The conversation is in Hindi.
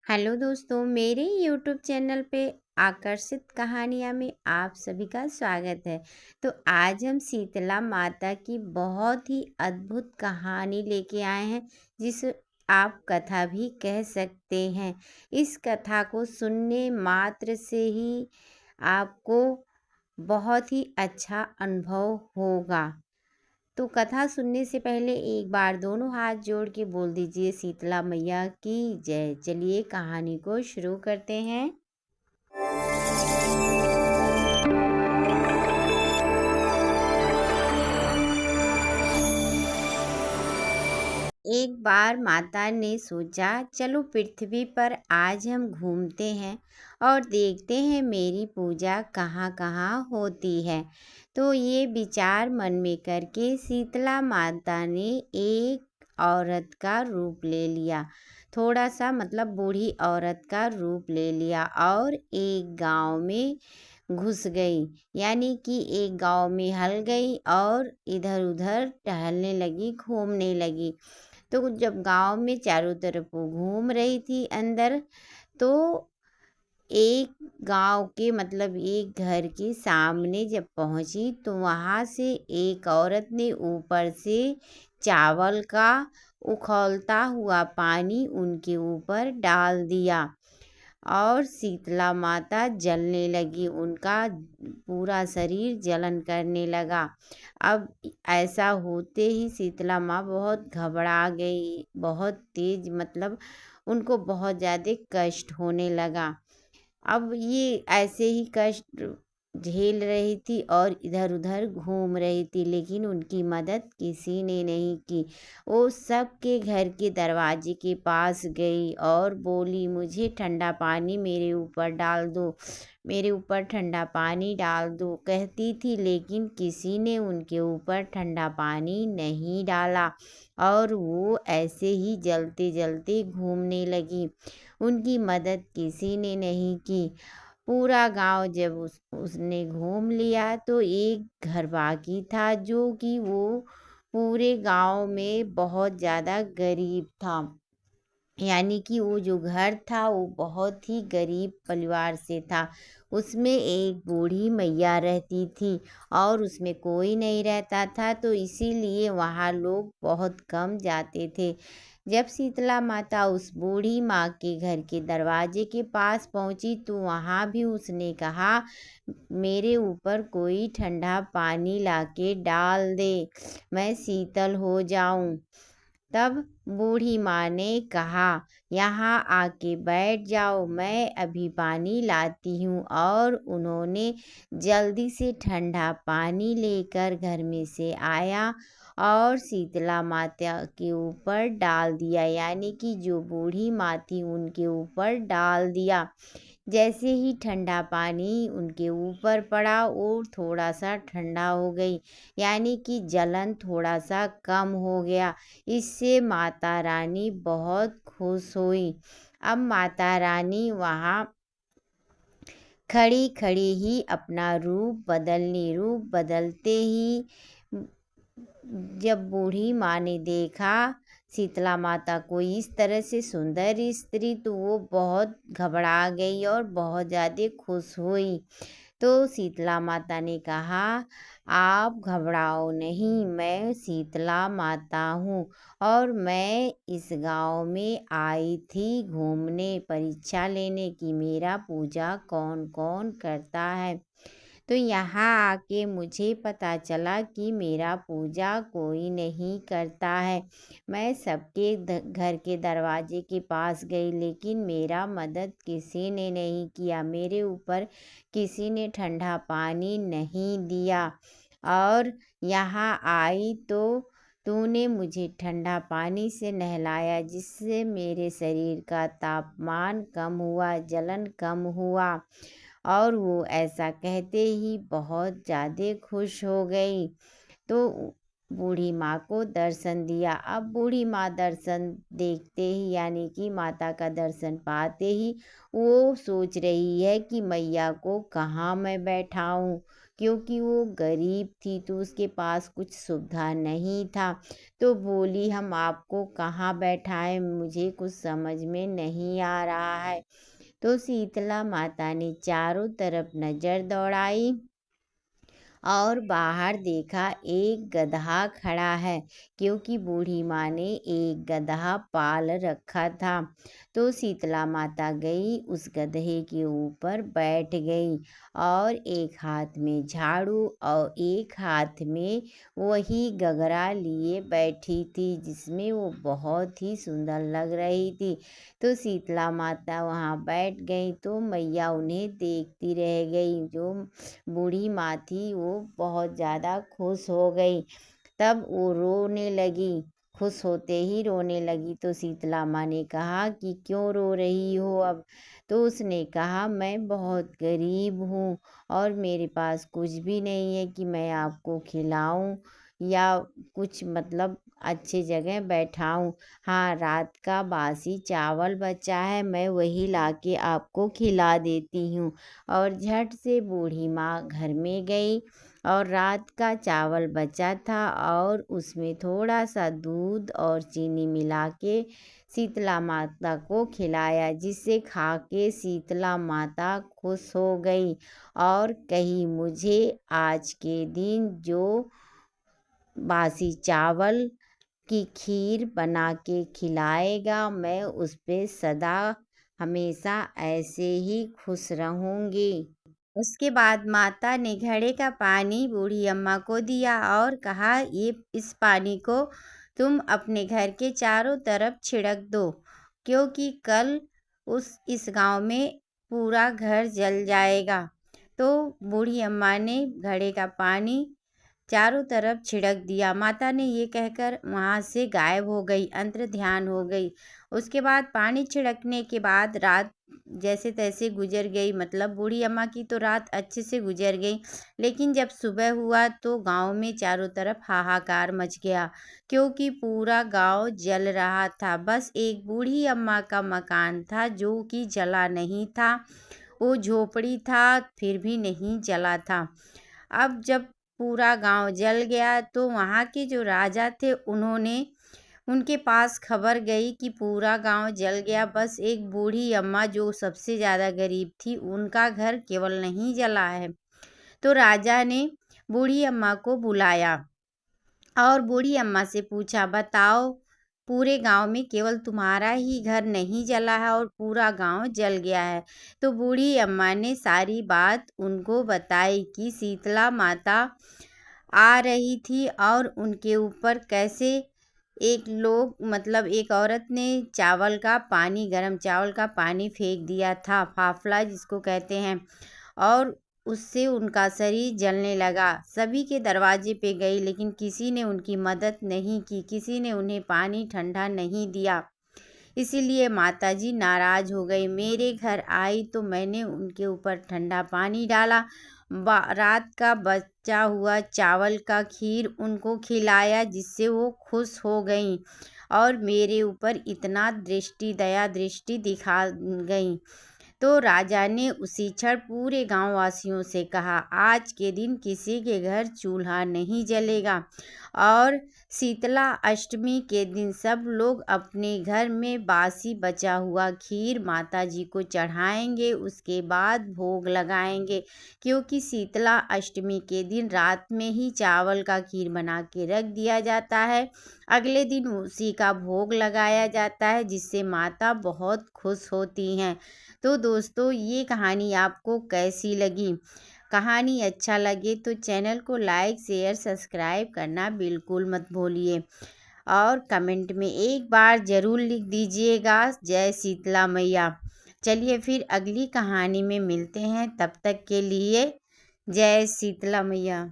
हेलो दोस्तों, मेरे यूट्यूब चैनल पे आकर्षित कहानियाँ में आप सभी का स्वागत है। तो आज हम शीतला माता की बहुत ही अद्भुत कहानी लेके आए हैं, जिसे आप कथा भी कह सकते हैं। इस कथा को सुनने मात्र से ही आपको बहुत ही अच्छा अनुभव होगा। तो कथा सुनने से पहले एक बार दोनों हाथ जोड़ के बोल दीजिए, शीतला मैया की जय। चलिए कहानी को शुरू करते हैं। एक बार माता ने सोचा, चलो पृथ्वी पर आज हम घूमते हैं और देखते हैं मेरी पूजा कहाँ कहाँ होती है। तो ये विचार मन में करके शीतला माता ने एक औरत का रूप ले लिया। थोड़ा सा मतलब बूढ़ी औरत का रूप ले लिया और एक गांव में घुस गई। यानी कि एक गांव में हल गई और इधर उधर टहलने लगी, घूमने लगी। तो जब गांव में चारों तरफ वो घूम रही थी अंदर, तो एक गांव के मतलब एक घर के सामने जब पहुंची, तो वहां से एक औरत ने ऊपर से चावल का उखौलता हुआ पानी उनके ऊपर डाल दिया और शीतला माता जलने लगी। उनका पूरा शरीर जलन करने लगा। अब ऐसा होते ही शीतला माँ बहुत घबरा गई, बहुत तेज मतलब उनको बहुत ज़्यादा कष्ट होने लगा। अब ये ऐसे ही कष्ट झेल रही थी और इधर उधर घूम रही थी, लेकिन उनकी मदद किसी ने नहीं की। वो सबके घर के दरवाजे के पास गई और बोली, मुझे ठंडा पानी मेरे ऊपर डाल दो, मेरे ऊपर ठंडा पानी डाल दो कहती थी, लेकिन किसी ने उनके ऊपर ठंडा पानी नहीं डाला और वो ऐसे ही जलते जलते घूमने लगी। उनकी मदद किसी ने नहीं की। पूरा गांव जब उसने घूम लिया, तो एक घर बाकी था, जो कि वो पूरे गांव में बहुत ज़्यादा गरीब था। यानी कि वो जो घर था वो बहुत ही गरीब परिवार से था। उसमें एक बूढ़ी मैया रहती थी और उसमें कोई नहीं रहता था, तो इसीलिए वहाँ लोग बहुत कम जाते थे। जब शीतला माता उस बूढ़ी माँ के घर के दरवाजे के पास पहुँची, तो वहाँ भी उसने कहा, मेरे ऊपर कोई ठंडा पानी लाके डाल दे, मैं शीतल हो जाऊं। तब बूढ़ी माँ ने कहा, यहाँ आके बैठ जाओ, मैं अभी पानी लाती हूँ। और उन्होंने जल्दी से ठंडा पानी लेकर घर में से आया और शीतला माता के ऊपर डाल दिया। यानी कि जो बूढ़ी माँ थी उनके ऊपर डाल दिया। जैसे ही ठंडा पानी उनके ऊपर पड़ा, वो थोड़ा सा ठंडा हो गई, यानी कि जलन थोड़ा सा कम हो गया। इससे माता रानी बहुत खुश हुई। अब माता रानी वहाँ खड़ी खड़ी ही अपना रूप बदलते ही जब बूढ़ी माँ ने देखा शीतला माता को इस तरह से सुंदर स्त्री, तो वो बहुत घबरा गई और बहुत ज़्यादा खुश हुई। तो शीतला माता ने कहा, आप घबराओ नहीं, मैं शीतला माता हूँ और मैं इस गांव में आई थी घूमने, परीक्षा लेने की मेरा पूजा कौन कौन करता है। तो यहाँ आके मुझे पता चला कि मेरा पूजा कोई नहीं करता है। मैं सबके घर के दरवाजे के पास गई, लेकिन मेरा मदद किसी ने नहीं किया, मेरे ऊपर किसी ने ठंडा पानी नहीं दिया। और यहाँ आई तो तूने मुझे ठंडा पानी से नहलाया, जिससे मेरे शरीर का तापमान कम हुआ, जलन कम हुआ। और वो ऐसा कहते ही बहुत ज़्यादा खुश हो गई। तो बूढ़ी माँ को दर्शन दिया। अब बूढ़ी माँ दर्शन देखते ही यानी कि माता का दर्शन पाते ही वो सोच रही है कि मैया को कहाँ मैं बैठाऊँ, क्योंकि वो गरीब थी तो उसके पास कुछ सुविधा नहीं था। तो बोली हम आपको कहाँ बैठाएं, मुझे कुछ समझ में नहीं आ रहा है। तो शीतला माता ने चारों तरफ नज़र दौड़ाई और बाहर देखा एक गधा खड़ा है, क्योंकि बूढ़ी माँ ने एक गधा पाल रखा था। तो शीतला माता गई, उस गधे के ऊपर बैठ गई और एक हाथ में झाड़ू और एक हाथ में वही गगरा लिए बैठी थी, जिसमें वो बहुत ही सुंदर लग रही थी। तो शीतला माता वहाँ बैठ गई तो मैया उन्हें देखती रह गई। जो बूढ़ी माँ थी वो बहुत ज़्यादा खुश हो गई। तब वो रोने लगी, खुश होते ही रोने लगी। तो शीतला माँ ने कहा कि क्यों रो रही हो अब? तो उसने कहा मैं बहुत गरीब हूँ और मेरे पास कुछ भी नहीं है कि मैं आपको खिलाऊं या कुछ मतलब अच्छे जगह बैठाऊं। हाँ, रात का बासी चावल बचा है, मैं वही लाके आपको खिला देती हूँ। और झट से बूढ़ी माँ घर में गई और रात का चावल बचा था और उसमें थोड़ा सा दूध और चीनी मिला के शीतला माता को खिलाया, जिसे खा के शीतला माता खुश हो गई और कही मुझे आज के दिन जो बासी चावल की खीर बना के खिलाएगा, मैं उस पे सदा हमेशा ऐसे ही खुश रहूँगी। उसके बाद माता ने घड़े का पानी बूढ़ी अम्मा को दिया और कहा ये इस पानी को तुम अपने घर के चारों तरफ छिड़क दो, क्योंकि कल इस गांव में पूरा घर जल जाएगा। तो बूढ़ी अम्मा ने घड़े का पानी चारों तरफ छिड़क दिया। माता ने ये कहकर वहाँ से गायब हो गई, अंतर ध्यान हो गई। उसके बाद पानी छिड़कने के बाद रात जैसे तैसे गुजर गई, मतलब बूढ़ी अम्मा की तो रात अच्छे से गुजर गई। लेकिन जब सुबह हुआ तो गांव में चारों तरफ हाहाकार मच गया, क्योंकि पूरा गांव जल रहा था। बस एक बूढ़ी अम्मा का मकान था जो कि जला नहीं था। वो झोपड़ी था फिर भी नहीं जला था। अब जब पूरा गांव जल गया तो वहाँ के जो राजा थे उनके पास खबर गई कि पूरा गांव जल गया, बस एक बूढ़ी अम्मा जो सबसे ज़्यादा गरीब थी उनका घर केवल नहीं जला है। तो राजा ने बूढ़ी अम्मा को बुलाया और बूढ़ी अम्मा से पूछा बताओ, पूरे गांव में केवल तुम्हारा ही घर नहीं जला है और पूरा गांव जल गया है। तो बूढ़ी अम्मा ने सारी बात उनको बताई कि शीतला माता आ रही थी और उनके ऊपर कैसे एक औरत ने गरम चावल का पानी फेंक दिया था, फाफला जिसको कहते हैं, और उससे उनका शरीर जलने लगा। सभी के दरवाजे पे गई लेकिन किसी ने उनकी मदद नहीं की, किसी ने उन्हें पानी ठंडा नहीं दिया। इसीलिए माताजी नाराज़ हो गई। मेरे घर आई तो मैंने उनके ऊपर ठंडा पानी डाला, रात का बचा हुआ चावल का खीर उनको खिलाया, जिससे वो खुश हो गईं और मेरे ऊपर इतना दया दृष्टि दिखा गईं। तो राजा ने उसी क्षण पूरे गांव वासियों से कहा आज के दिन किसी के घर चूल्हा नहीं जलेगा और शीतला अष्टमी के दिन सब लोग अपने घर में बासी बचा हुआ खीर माता जी को चढ़ाएंगे, उसके बाद भोग लगाएंगे, क्योंकि शीतला अष्टमी के दिन रात में ही चावल का खीर बना के रख दिया जाता है। अगले दिन उसी का भोग लगाया जाता है, जिससे माता बहुत खुश होती हैं। तो दोस्तों ये कहानी आपको कैसी लगी? कहानी अच्छा लगे तो चैनल को लाइक शेयर सब्सक्राइब करना बिल्कुल मत भूलिए और कमेंट में एक बार ज़रूर लिख दीजिएगा जय शीतला मैया। चलिए फिर अगली कहानी में मिलते हैं, तब तक के लिए जय शीतला मैया।